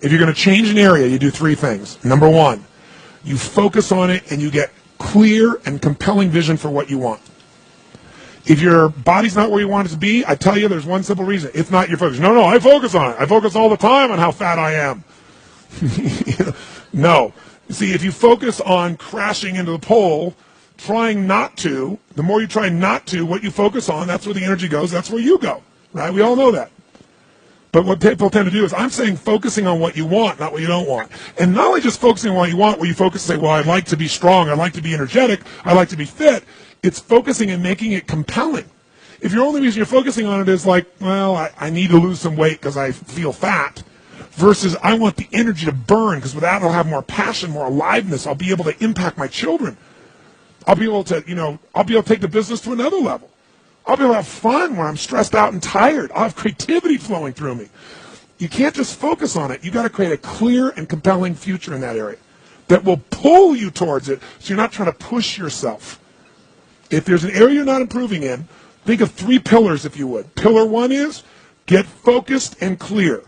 If you're going to change an area, you do three things. Number one, you focus on it and you get clear and compelling vision for what you want. If your body's not where you want it to be, I tell you there's one simple reason. It's not your focus. No, I focus on it. I focus all the time on how fat I am. No. See, if you focus on crashing into the pole, trying not to, the more you try not to, what you focus on, that's where the energy goes, that's where you go. Right? We all know that. But what people tend to do is, I'm saying focusing on what you want, not what you don't want. And not only just focusing on what you want, where you focus and say, well, I'd like to be strong, I'd like to be energetic, I'd like to be fit. It's focusing and making it compelling. If your only reason you're focusing on it is like, well, I need to lose some weight because I feel fat, versus I want the energy to burn because with that I'll have more passion, more aliveness, I'll be able to impact my children. I'll be able to, I'll be able to take the business to another level. I'll be able to have fun when I'm stressed out and tired. I'll have creativity flowing through me. You can't just focus on it. You've got to create a clear and compelling future in that area that will pull you towards it so you're not trying to push yourself. If there's an area you're not improving in, think of three pillars, if you would. Pillar one is get focused and clear.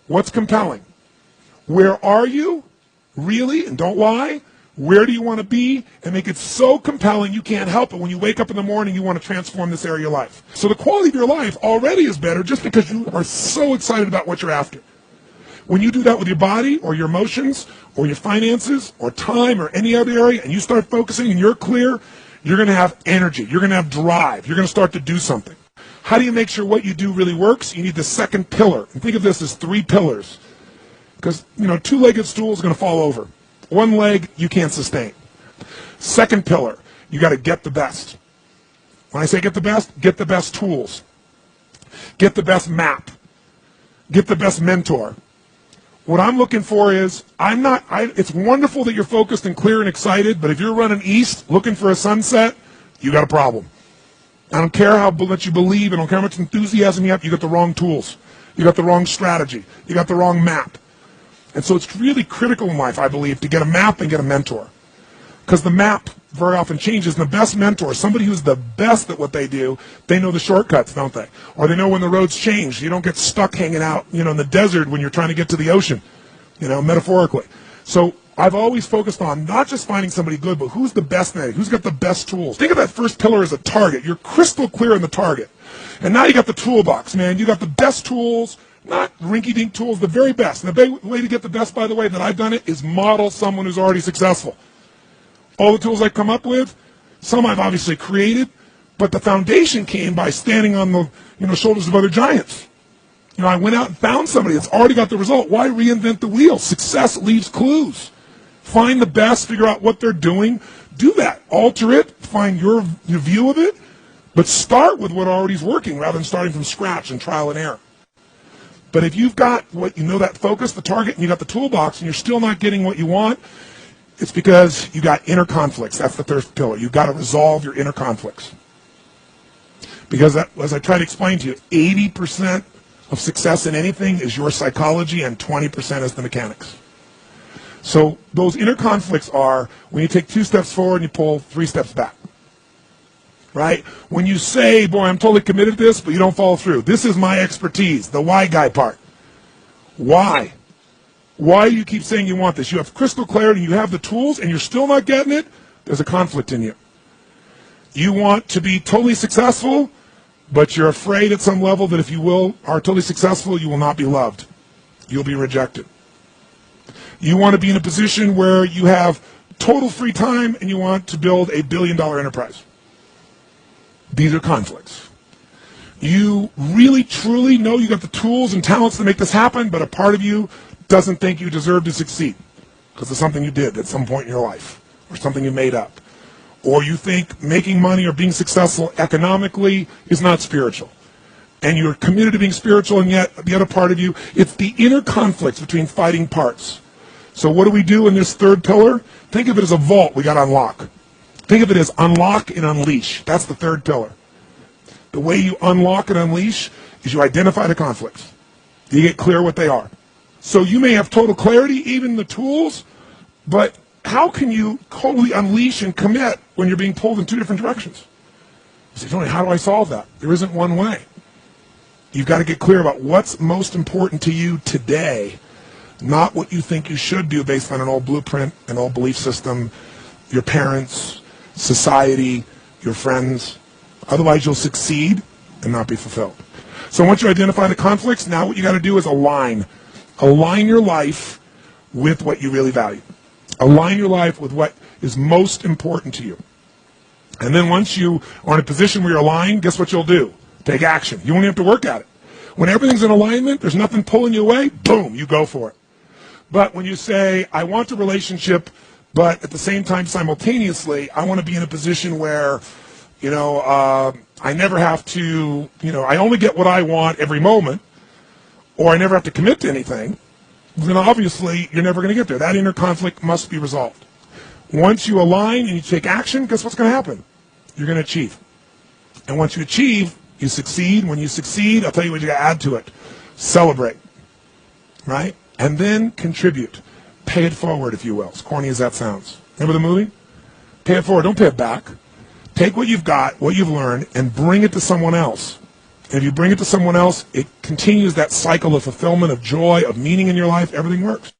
What's compelling? Where are you? Really? And don't lie. Where do you want to be? And make it so compelling you can't help it. When you wake up in the morning, you want to transform this area of your life. So the quality of your life already is better just because you are so excited about what you're after. When you do that with your body or your emotions or your finances or time or any other area and you start focusing and you're clear, you're going to have energy. You're going to have drive. You're going to start to do something. How do you make sure what you do really works? You need the second pillar. And think of this as three pillars. Because, two-legged stool is going to fall over. One leg, you can't sustain. Second pillar, you got to get the best. When I say get the best tools. Get the best map. Get the best mentor. What I'm looking for is, it's wonderful that you're focused and clear and excited, but if you're running east looking for a sunset, you got a problem. I don't care how much you believe, I don't care how much enthusiasm you have, you got the wrong tools. You got the wrong strategy. You got the wrong map. And so it's really critical in life, I believe, to get a map and get a mentor. Because the map very often changes. And the best mentor, somebody who's the best at what they do, they know the shortcuts, don't they? Or they know when the roads change. You don't get stuck hanging out, in the desert when you're trying to get to the ocean, metaphorically. So I've always focused on not just finding somebody good, but who's the best at it, who's got the best tools. Think of that first pillar as a target. You're crystal clear on the target. And now you got the toolbox, man. You got the best tools. Not rinky-dink tools, the very best. And the way to get the best, by the way, that I've done it is model someone who's already successful. All the tools I come up with, some I've obviously created, but the foundation came by standing on the shoulders of other giants. I went out and found somebody that's already got the result. Why reinvent the wheel? Success leaves clues. Find the best, figure out what they're doing, do that. Alter it, find your view of it, but start with what already is working rather than starting from scratch and trial and error. But if you've got that focus, the target, and you got the toolbox, and you're still not getting what you want, it's because you got inner conflicts. That's the third pillar. You've got to resolve your inner conflicts. Because as I try to explain to you, 80% of success in anything is your psychology, and 20% is the mechanics. So those inner conflicts are when you take 2 steps forward and you pull 3 steps back. Right? When you say, boy, I'm totally committed to this, but you don't follow through. This is my expertise, the why guy part. Why? Why do you keep saying you want this? You have crystal clarity, you have the tools, and you're still not getting it? There's a conflict in you. You want to be totally successful, but you're afraid at some level that if you are totally successful, you will not be loved. You'll be rejected. You want to be in a position where you have total free time, and you want to build a billion-dollar enterprise. These are conflicts. You really, truly know you got the tools and talents to make this happen, but a part of you doesn't think you deserve to succeed because of something you did at some point in your life or something you made up. Or you think making money or being successful economically is not spiritual. And you're committed to being spiritual, and yet the other part of you, it's the inner conflicts between fighting parts. So what do we do in this third pillar? Think of it as a vault we got to unlock. Think of it as unlock and unleash. That's the third pillar. The way you unlock and unleash is you identify the conflicts. You get clear what they are. So you may have total clarity, even the tools, but how can you totally unleash and commit when you're being pulled in 2 different directions? You say, Tony, how do I solve that? There isn't one way. You've got to get clear about what's most important to you today, not what you think you should do based on an old blueprint, an old belief system, your parents, society, your friends. Otherwise, you'll succeed and not be fulfilled. So once you identify the conflicts, now what you got to do is align. Align your life with what you really value. Align your life with what is most important to you. And then once you are in a position where you're aligned, guess what you'll do? Take action. You won't have to work at it. When everything's in alignment, there's nothing pulling you away, boom, you go for it. But when you say, I want a relationship, but at the same time, simultaneously, I want to be in a position where, I never have to, I only get what I want every moment, or I never have to commit to anything, then obviously you're never going to get there. That inner conflict must be resolved. Once you align and you take action, guess what's going to happen? You're going to achieve. And once you achieve, you succeed. When you succeed, I'll tell you what you got to add to it. Celebrate, right? And then contribute. Pay it forward, if you will, as corny as that sounds. Remember the movie? Pay it forward. Don't pay it back. Take what you've got, what you've learned, and bring it to someone else. And if you bring it to someone else, it continues that cycle of fulfillment, of joy, of meaning in your life. Everything works.